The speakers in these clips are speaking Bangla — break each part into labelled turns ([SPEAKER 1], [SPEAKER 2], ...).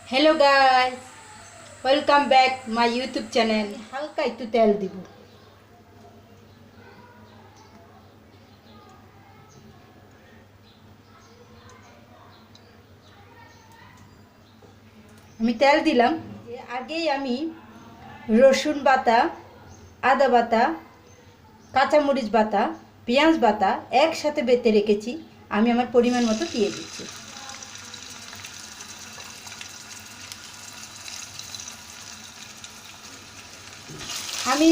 [SPEAKER 1] Hello guys, welcome back my YouTube channel. হালকা একটু তেল দিব। আমি তেল দিলাম। আগেই আমি রসুন বাটা, আদা বাটা, কাঁচামরিচ বাটা, পেঁয়াজ বাটা একসাথে বেটে রেখেছি। আমি আমার পরিমাণ মতো দিয়ে দিচ্ছি। আমি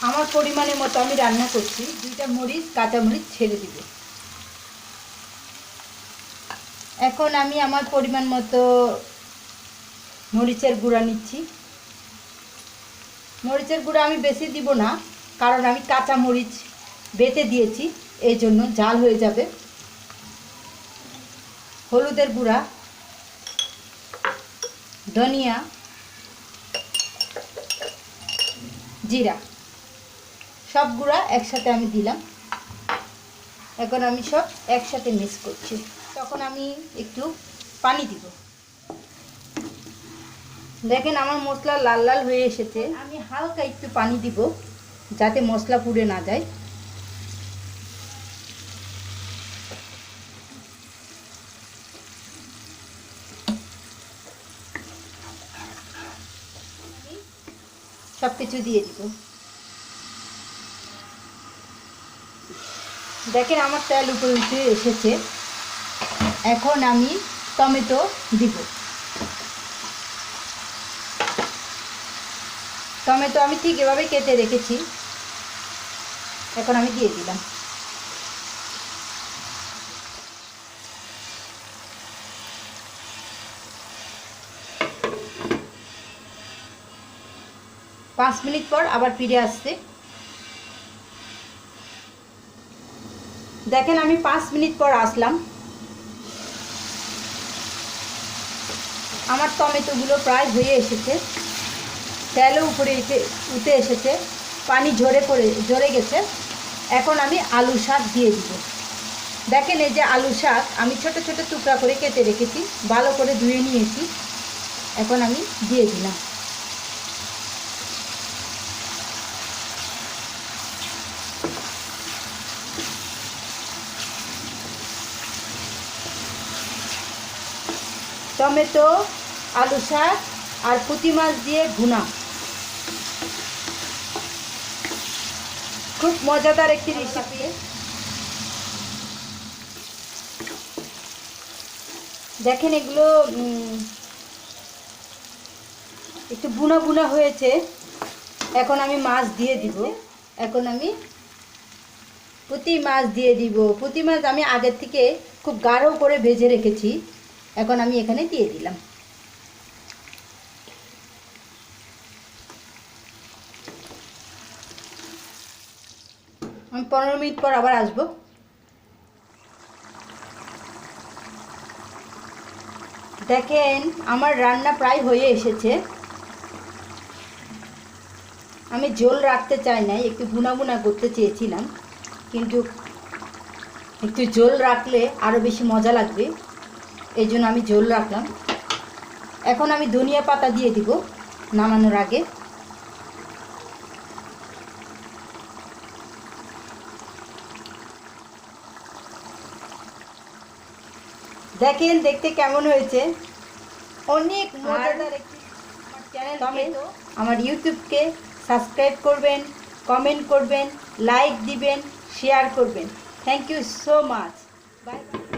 [SPEAKER 1] আমার পরিমাণের মতো আমি রান্না করছি। দুইটা মরিচ, কাঁচামরিচ ছেড়ে দিব। এখন আমি আমার পরিমাণ মতো মরিচের গুঁড়া নিচ্ছি। মরিচের গুঁড়া আমি বেশি দিব না, কারণ আমি কাঁচা মরিচ বেটে দিয়েছি, এই জন্য ঝাল হয়ে যাবে। হলুদের গুঁড়া, ধনিয়া, জিরা সব গুঁড়া একসাথে আমি দিলাম। এখন আমি সব একসাথে মিক্স করছি। তখন আমি একটু পানি দিব। দেখেন আমার মশলা লাল লাল হয়ে এসেছে। আমি হালকা একটু পানি দিব যাতে মশলা পুড়ে না যায়। সব কিছু দিয়ে দিব। দেখেন আমার তেল উপরে উঠে এসেছে। এখন আমি টমেটো দিব। টমেটো আমি ঠিক এভাবে কেটে রেখেছি। এখন আমি দিয়ে দিলাম। পাঁচ মিনিট পর আবার ফিরে আসছে। দেখেন আমি 5 মিনিট পর আসলাম। আমার টমেটোগুলো প্রায় হয়ে এসেছে। তেলও উপরে উঠে এসেছে, পানি ঝরে গেছে। এখন আমি আলু শাক দিয়ে দিব। দেখেন এই যে আলু শাক আমি ছোট ছোট টুকরা করে কেটে রেখেছি, ভালো করে ধুয়ে নিয়েছি। এখন আমি দিয়ে দিলাম। টমেটো, আলু শাক আর পুঁটি মাছ দিয়ে ভুনা, খুব মজাদার একটি রেসিপি। দেখেন এগুলো একটু বুনা বুনা হয়েছে। এখন আমি মাছ দিয়ে দিব। এখন আমি পুঁটি মাছ দিয়ে দিব। পুঁটি মাছ আমি আগের থেকে খুব গাঢ় করে ভেজে রেখেছি। এখন আমি এখানে দিয়ে দিলাম। আমি 15 মিনিট পর আবার আসবো। দেখেন আমার রান্না প্রায় হয়ে এসেছে। আমি ঝোল রাখতে চাই নাই, একটু ভুনা ভুনা করতে চেয়েছিলাম, কিন্তু একটু ঝোল রাখলে আরও বেশি মজা লাগবে, এই জন্য আমি ঝোল রাখলাম। এখন আমি ধনিয়া পাতা দিয়ে দিব নামানোর আগে। দেখেন দেখতে কেমন হয়েছে, অনেক মজাদার একটি চ্যানেল। আমার ইউটিউবকে সাবস্ক্রাইব করবেন, কমেন্ট করবেন, লাইক দিবেন, শেয়ার করবেন। Thank you so much. Bye by.